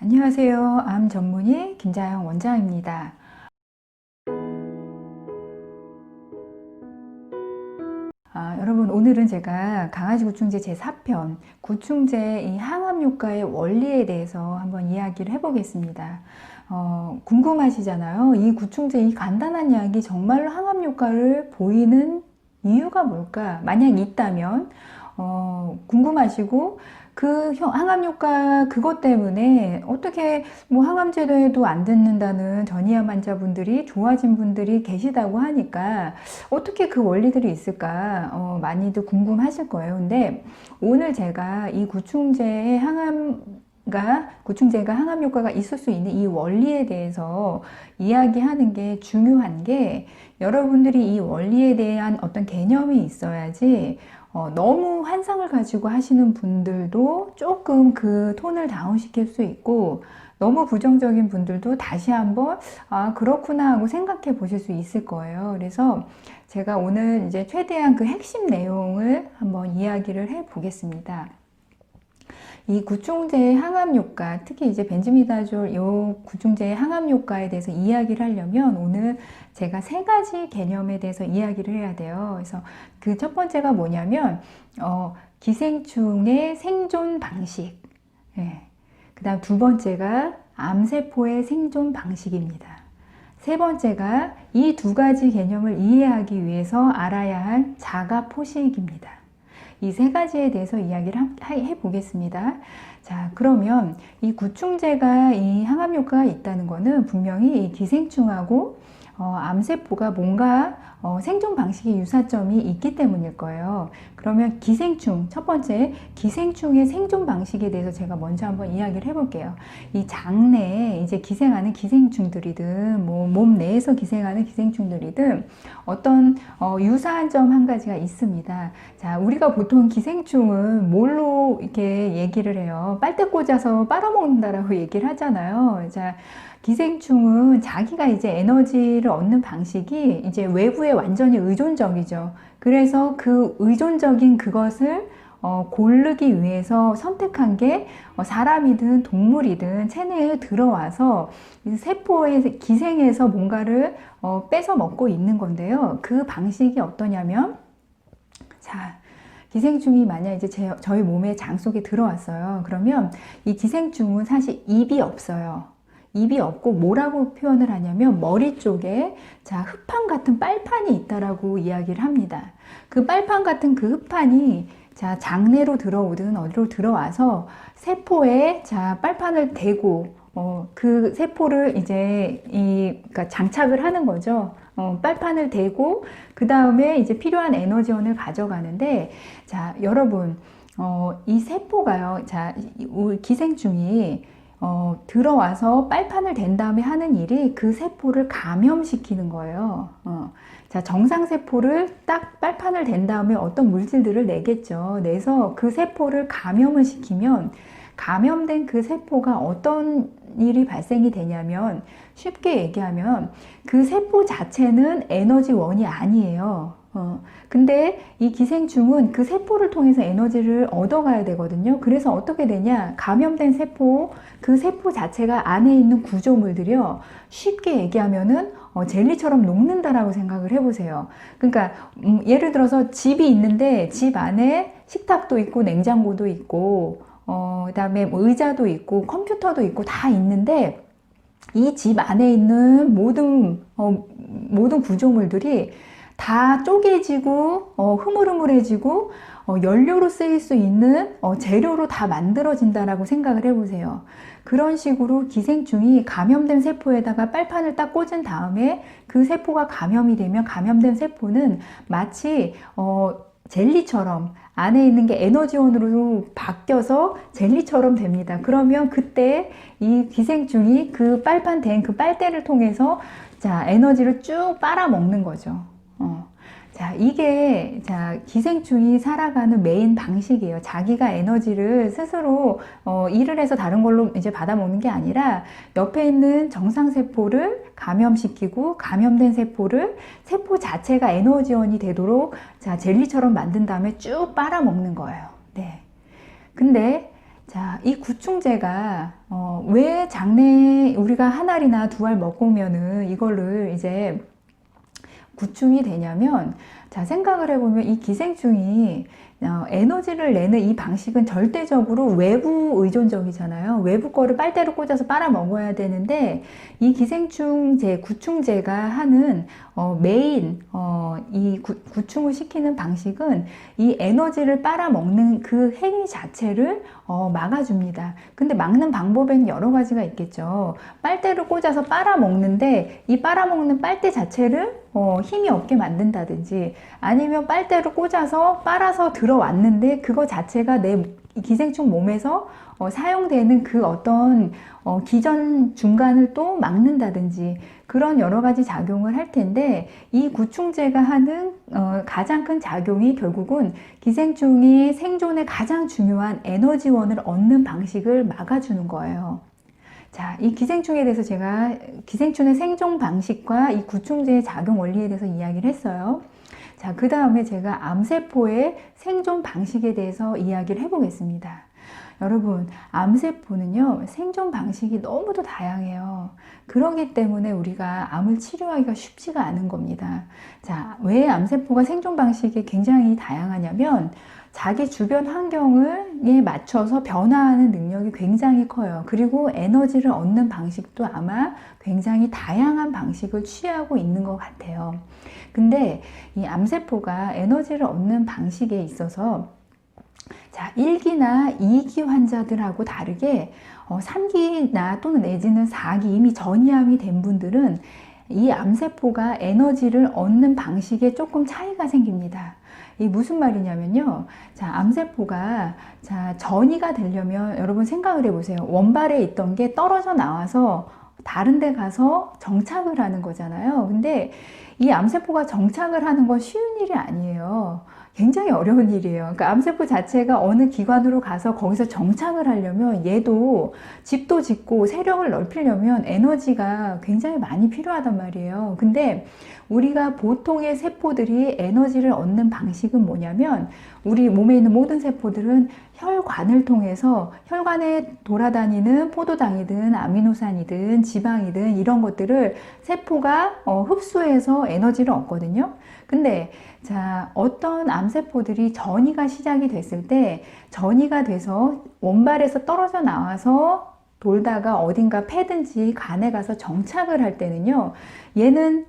안녕하세요. 암 전문의 김자영 원장입니다. 여러분, 오늘은 제가 강아지 구충제 제4편 구충제 이 항암 효과의 원리에 대해서 한번 이야기를 해보겠습니다. 궁금하시잖아요. 이 구충제 이 간단한 약이 정말로 항암 효과를 보이는 이유가 뭘까? 만약 있다면 궁금하시고 그 항암 효과 그것 때문에 어떻게 뭐 항암 제도에도 안 듣는다는 전이암 환자분들이 좋아진 분들이 계시다고 하니까 어떻게 그 원리들이 있을까 많이들 궁금하실 거예요. 근데 오늘 제가 이 구충제가 항암 효과가 있을 수 있는 이 원리에 대해서 이야기하는 게 중요한 게, 여러분들이 이 원리에 대한 어떤 개념이 있어야지 너무 환상을 가지고 하시는 분들도 조금 그 톤을 다운시킬 수 있고, 너무 부정적인 분들도 다시 한번 그렇구나 하고 생각해 보실 수 있을 거예요. 그래서 제가 오늘 이제 최대한 그 핵심 내용을 한번 이야기를 해 보겠습니다. 이 구충제의 항암 효과, 특히 이제 벤즈미다졸 이 구충제의 항암 효과에 대해서 이야기를 하려면 오늘 제가 세 가지 개념에 대해서 이야기를 해야 돼요. 그래서 그 첫 번째가 뭐냐면 기생충의 생존 방식, 그 다음 두 번째가 암세포의 생존 방식입니다. 세 번째가 이 두 가지 개념을 이해하기 위해서 알아야 할 자가 포식입니다. 이 세 가지에 대해서 이야기를 해 보겠습니다. 자, 그러면 이 구충제가 이 항암 효과가 있다는 것은 분명히 이 기생충하고 암세포가 뭔가 생존 방식의 유사점이 있기 때문일 거예요. 그러면 기생충, 첫 번째 기생충의 생존 방식에 대해서 제가 먼저 한번 이야기를 해볼게요. 이 장내에 이제 기생하는 기생충들이든 뭐 몸 내에서 기생하는 기생충들이든 어떤 유사한 점 한 가지가 있습니다. 자, 우리가 보통 기생충은 뭘로 이렇게 얘기를 해요? 빨대 꽂아서 빨아먹는다라고 얘기를 하잖아요. 자, 기생충은 자기가 이제 에너지를 얻는 방식이 이제 외부에 완전히 의존적이죠. 그래서 그 의존적인 그것을 고르기 위해서 선택한 게 사람이든 동물이든 체내에 들어와서 세포에 기생해서 뭔가를 뺏어 먹고 있는 건데요. 그 방식이 어떠냐면, 자, 기생충이 만약 이제 저희 몸의 장 속에 들어왔어요. 그러면 이 기생충은 사실 입이 없어요. 입이 없고 뭐라고 표현을 하냐면 머리 쪽에 자, 흡판 같은 빨판이 있다라고 이야기를 합니다. 그 빨판 같은 그 흡판이 자, 장내로 들어오든 어디로 들어와서 세포에 자, 빨판을 대고 그 세포를 이제 그러니까 장착을 하는 거죠. 빨판을 대고 그 다음에 이제 필요한 에너지원을 가져가는데, 자, 여러분 이 세포가요. 자, 기생충이 들어와서 빨판을 댄 다음에 하는 일이 그 세포를 감염시키는 거예요. 자, 정상세포를 딱 빨판을 댄 다음에 어떤 물질들을 내겠죠. 내서 그 세포를 감염을 시키면 감염된 그 세포가 어떤 일이 발생이 되냐면, 쉽게 얘기하면 그 세포 자체는 에너지원이 아니에요. 근데 이 기생충은 그 세포를 통해서 에너지를 얻어가야 되거든요. 그래서 어떻게 되냐? 감염된 세포, 그 세포 자체가 안에 있는 구조물들이요. 쉽게 얘기하면은 젤리처럼 녹는다라고 생각을 해보세요. 그러니까 예를 들어서 집이 있는데 집 안에 식탁도 있고 냉장고도 있고 그다음에 뭐 의자도 있고 컴퓨터도 있고 다 있는데, 이 집 안에 있는 모든 구조물들이 다 쪼개지고 흐물흐물해지고 연료로 쓰일 수 있는 재료로 다 만들어진다라고 생각을 해보세요. 그런 식으로 기생충이 감염된 세포에다가 빨판을 딱 꽂은 다음에 그 세포가 감염이 되면 감염된 세포는 마치 젤리처럼 안에 있는 게 에너지원으로 바뀌어서 젤리처럼 됩니다. 그러면 그때 이 기생충이 그 빨판 된 그 빨대를 통해서 자, 에너지를 쭉 빨아먹는 거죠. 자, 이게 자, 기생충이 살아가는 메인 방식이에요. 자기가 에너지를 스스로 일을 해서 다른 걸로 이제 받아먹는 게 아니라 옆에 있는 정상세포를 감염시키고 감염된 세포를 세포 자체가 에너지원이 되도록 자, 젤리처럼 만든 다음에 쭉 빨아먹는 거예요. 네. 근데 자, 이 구충제가 왜 장내 우리가 한 알이나 두 알 먹으면은 이거를 이제 구충이 되냐면, 자, 생각을 해보면 이 기생충이 에너지를 내는 이 방식은 절대적으로 외부 의존적이잖아요. 외부 거를 빨대로 꽂아서 빨아 먹어야 되는데, 이 기생충제, 구충제가 하는 메인 이 구충을 시키는 방식은 이 에너지를 빨아먹는 그 행위 자체를 막아줍니다. 근데 막는 방법에는 여러 가지가 있겠죠. 빨대를 꽂아서 빨아먹는데 이 빨아먹는 빨대 자체를 힘이 없게 만든다든지, 아니면 빨대를 꽂아서 빨아서 들어왔는데 그거 자체가 내 기생충 몸에서 사용되는 그 어떤 기전 중간을 또 막는다든지, 그런 여러 가지 작용을 할 텐데, 이 구충제가 하는 가장 큰 작용이 결국은 기생충이 생존에 가장 중요한 에너지원을 얻는 방식을 막아주는 거예요. 자, 이 기생충에 대해서 제가 기생충의 생존 방식과 이 구충제의 작용 원리에 대해서 이야기를 했어요. 자, 그 다음에 제가 암세포의 생존 방식에 대해서 이야기를 해보겠습니다. 여러분, 암세포는요, 생존 방식이 너무도 다양해요. 그렇기 때문에 우리가 암을 치료하기가 쉽지가 않은 겁니다. 자, 왜 암세포가 생존 방식이 굉장히 다양하냐면, 자기 주변 환경에 맞춰서 변화하는 능력이 굉장히 커요. 그리고 에너지를 얻는 방식도 아마 굉장히 다양한 방식을 취하고 있는 것 같아요. 근데 이 암세포가 에너지를 얻는 방식에 있어서, 자, 1기나 2기 환자들하고 다르게 3기나 또는 내지는 4기, 이미 전이암이 된 분들은 이 암세포가 에너지를 얻는 방식에 조금 차이가 생깁니다. 이 무슨 말이냐면요. 자, 암세포가 전이가 되려면 여러분 생각을 해보세요. 원발에 있던 게 떨어져 나와서 다른 데 가서 정착을 하는 거잖아요. 근데 이 암세포가 정착을 하는 건 쉬운 일이 아니에요. 굉장히 어려운 일이에요. 그러니까 암세포 자체가 어느 기관으로 가서 거기서 정착을 하려면, 얘도 집도 짓고 세력을 넓히려면 에너지가 굉장히 많이 필요하단 말이에요. 근데 우리가 보통의 세포들이 에너지를 얻는 방식은 뭐냐면, 우리 몸에 있는 모든 세포들은 혈관을 통해서, 혈관에 돌아다니는 포도당이든 아미노산이든 지방이든 이런 것들을 세포가 흡수해서 에너지를 얻거든요. 근데 자, 어떤 암세포들이 전이가 시작이 됐을 때, 전이가 돼서 원발에서 떨어져 나와서 돌다가 어딘가 패든지 간에 가서 정착을 할 때는요, 얘는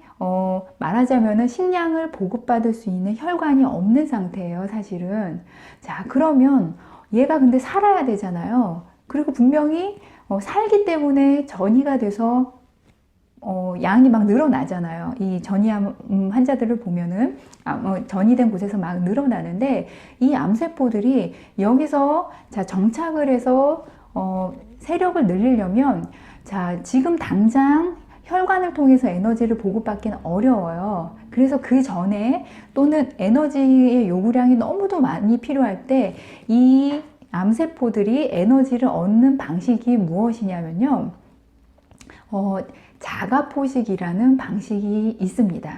말하자면은 식량을 보급받을 수 있는 혈관이 없는 상태예요, 사실은. 자, 그러면 얘가 근데 살아야 되잖아요. 그리고 분명히 살기 때문에 전이가 돼서 양이 막 늘어나잖아요. 이 전이암 환자들을 보면은 전이된 곳에서 막 늘어나는데, 이 암세포들이 여기서 정착을 해서 세력을 늘리려면, 자, 지금 당장 혈관을 통해서 에너지를 보급받기는 어려워요. 그래서 그 전에, 또는 에너지의 요구량이 너무도 많이 필요할 때, 이 암세포들이 에너지를 얻는 방식이 무엇이냐면요, 자가포식이라는 방식이 있습니다.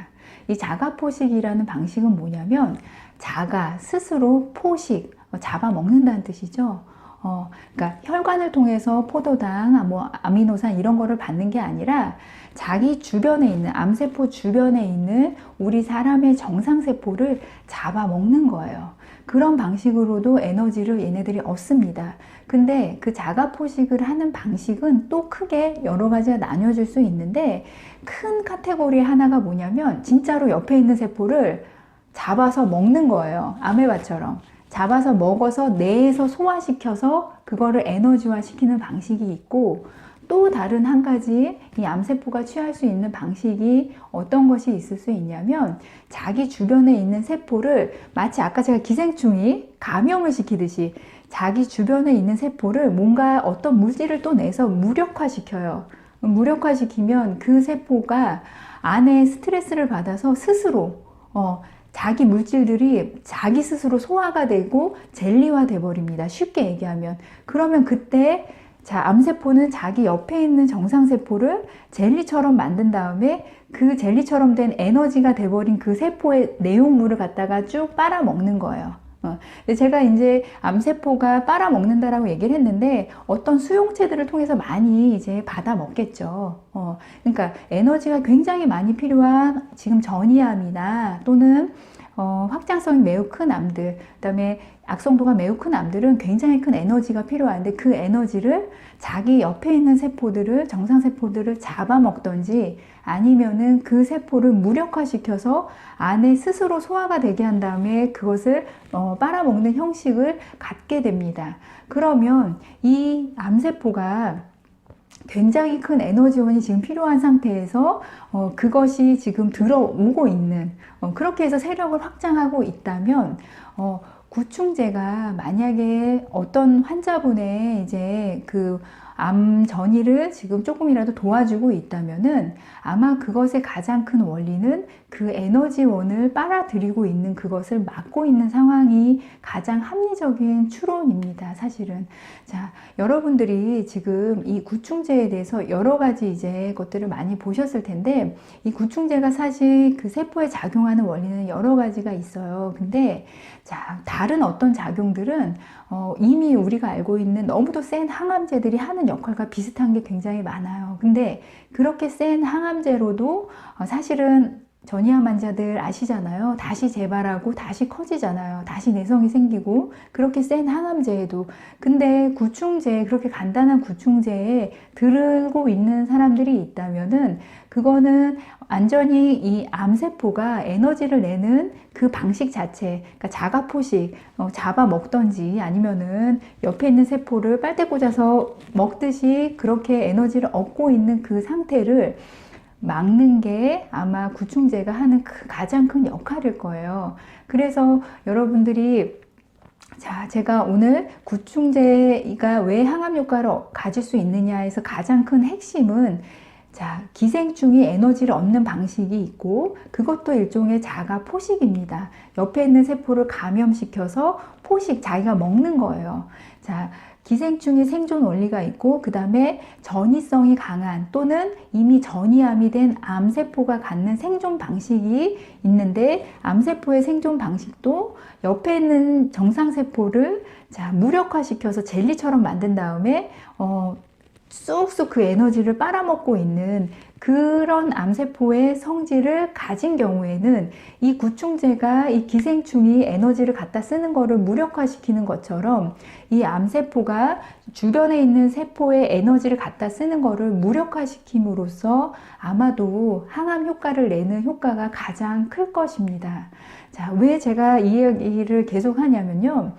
이 자가포식이라는 방식은 뭐냐면, 자가, 스스로, 포식, 잡아먹는다는 뜻이죠. 그러니까 혈관을 통해서 포도당, 아미노산 이런 거를 받는 게 아니라, 자기 주변에 있는, 암세포 주변에 있는 우리 사람의 정상세포를 잡아먹는 거예요. 그런 방식으로도 에너지를 얘네들이 얻습니다. 근데 그 자가포식을 하는 방식은 또 크게 여러 가지가 나뉘어질 수 있는데, 큰 카테고리 하나가 뭐냐면, 진짜로 옆에 있는 세포를 잡아서 먹는 거예요. 아메바처럼. 잡아서 먹어서 뇌에서 소화시켜서 그거를 에너지화 시키는 방식이 있고, 또 다른 한 가지 이 암세포가 취할 수 있는 방식이 어떤 것이 있을 수 있냐면, 자기 주변에 있는 세포를 마치 아까 제가 기생충이 감염을 시키듯이 자기 주변에 있는 세포를 뭔가 어떤 물질을 또 내서 무력화시켜요. 무력화시키면 그 세포가 안에 스트레스를 받아서 스스로 자기 물질들이 자기 스스로 소화가 되고 젤리화 돼 버립니다. 쉽게 얘기하면. 그러면 그때 암세포는 자기 옆에 있는 정상세포를 젤리처럼 만든 다음에 그 젤리처럼 된 에너지가 돼버린 그 세포의 내용물을 갖다가 쭉 빨아먹는 거예요. 근데 제가 이제 암세포가 빨아먹는다라고 얘기를 했는데 어떤 수용체들을 통해서 많이 이제 받아 먹겠죠. 그러니까 에너지가 굉장히 많이 필요한 지금 전이암이나 또는 확장성이 매우 큰 암들, 그다음에 악성도가 매우 큰 암들은 굉장히 큰 에너지가 필요한데 그 에너지를 자기 옆에 있는 세포들을, 정상세포들을 잡아먹던지 아니면은 그 세포를 무력화시켜서 안에 스스로 소화가 되게 한 다음에 그것을 빨아먹는 형식을 갖게 됩니다. 그러면 이 암세포가 굉장히 큰 에너지원이 지금 필요한 상태에서 그것이 지금 들어오고 있는 그렇게 해서 세력을 확장하고 있다면 구충제가 만약에 어떤 환자분의 이제 그 암 전이를 지금 조금이라도 도와주고 있다면은 아마 그것의 가장 큰 원리는 그 에너지원을 빨아들이고 있는 그것을 막고 있는 상황이 가장 합리적인 추론입니다. 사실은. 자, 여러분들이 지금 이 구충제에 대해서 여러 가지 이제 것들을 많이 보셨을 텐데 이 구충제가 사실 그 세포에 작용하는 원리는 여러 가지가 있어요. 근데 자, 다른 어떤 작용들은 이미 우리가 알고 있는 너무도 센 항암제들이 하는 역할과 비슷한 게 굉장히 많아요. 근데 그렇게 센 항암제로도 사실은 전이암 환자들 아시잖아요. 다시 재발하고 다시 커지잖아요. 다시 내성이 생기고 그렇게 센 항암제에도. 근데 구충제, 그렇게 간단한 구충제에 들고 있는 사람들이 있다면은 그거는 완전히 이 암세포가 에너지를 내는 그 방식 자체, 그러니까 자가포식, 잡아먹던지 아니면은 옆에 있는 세포를 빨대 꽂아서 먹듯이 그렇게 에너지를 얻고 있는 그 상태를 막는 게 아마 구충제가 하는 가장 큰 역할일 거예요. 그래서 여러분들이 자, 제가 오늘 구충제가 왜 항암 효과를 가질 수 있느냐에서 가장 큰 핵심은 자, 기생충이 에너지를 얻는 방식이 있고 그것도 일종의 자가 포식입니다. 옆에 있는 세포를 감염시켜서 포식, 자기가 먹는 거예요. 자, 기생충의 생존 원리가 있고 그 다음에 전이성이 강한 또는 이미 전이암이 된 암세포가 갖는 생존 방식이 있는데 암세포의 생존 방식도 옆에 있는 정상세포를 자, 무력화시켜서 젤리처럼 만든 다음에 쑥쑥 그 에너지를 빨아먹고 있는 그런 암세포의 성질을 가진 경우에는 이 구충제가 이 기생충이 에너지를 갖다 쓰는 거를 무력화시키는 것처럼 이 암세포가 주변에 있는 세포의 에너지를 갖다 쓰는 거를 무력화시킴으로써 아마도 항암 효과를 내는 효과가 가장 클 것입니다. 자, 왜 제가 이 얘기를 계속 하냐면요.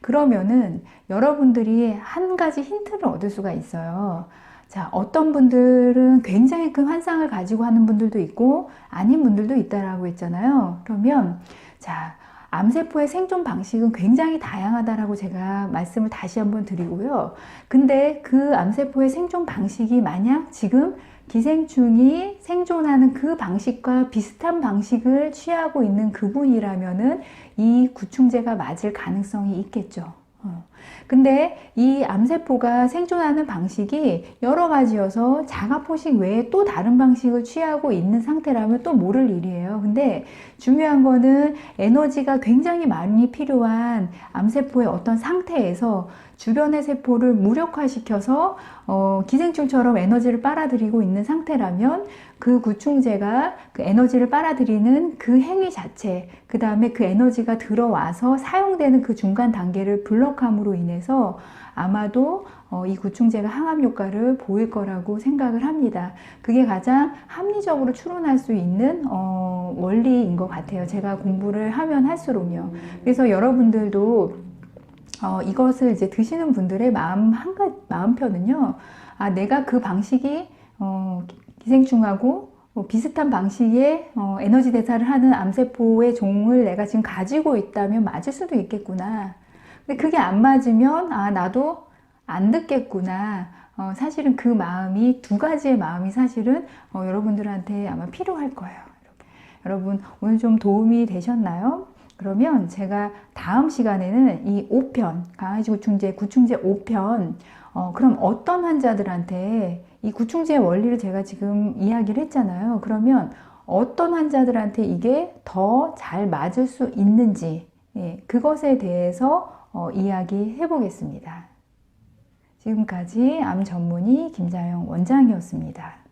그러면은 여러분들이 한 가지 힌트를 얻을 수가 있어요. 자, 어떤 분들은 굉장히 큰 환상을 가지고 하는 분들도 있고 아닌 분들도 있다라고 했잖아요. 그러면 자, 암세포의 생존 방식은 굉장히 다양하다라고 제가 말씀을 다시 한번 드리고요. 근데 그 암세포의 생존 방식이 만약 지금 기생충이 생존하는 그 방식과 비슷한 방식을 취하고 있는 그분이라면은 이 구충제가 맞을 가능성이 있겠죠. 근데 이 암세포가 생존하는 방식이 여러 가지여서 자가포식 외에 또 다른 방식을 취하고 있는 상태라면 또 모를 일이에요. 근데 중요한 거는 에너지가 굉장히 많이 필요한 암세포의 어떤 상태에서 주변의 세포를 무력화시켜서 기생충처럼 에너지를 빨아들이고 있는 상태라면 그 구충제가 그 에너지를 빨아들이는 그 행위 자체, 그 다음에 그 에너지가 들어와서 사용되는 그 중간 단계를 블록함으로 인해서 아마도 이 구충제가 항암 효과를 보일 거라고 생각을 합니다. 그게 가장 합리적으로 추론할 수 있는 원리인 것 같아요. 제가 공부를 하면 할수록요. 그래서 여러분들도 이것을 이제 드시는 분들의 마음편은요. 아, 내가 그 방식이 기생충하고 비슷한 방식의 에너지 대사를 하는 암세포의 종을 내가 지금 가지고 있다면 맞을 수도 있겠구나. 근데 그게 안 맞으면 아, 나도 안 듣겠구나. 사실은 그 마음이 두 가지의 마음이 사실은 여러분들한테 아마 필요할 거예요. 여러분 오늘 좀 도움이 되셨나요? 그러면 제가 다음 시간에는 이 5편, 강아지 구충제 5편, 그럼 어떤 환자들한테 이 구충제의 원리를 제가 지금 이야기를 했잖아요. 그러면 어떤 환자들한테 이게 더 잘 맞을 수 있는지, 그것에 대해서 이야기해 보겠습니다. 지금까지 암 전문의 김자영 원장이었습니다.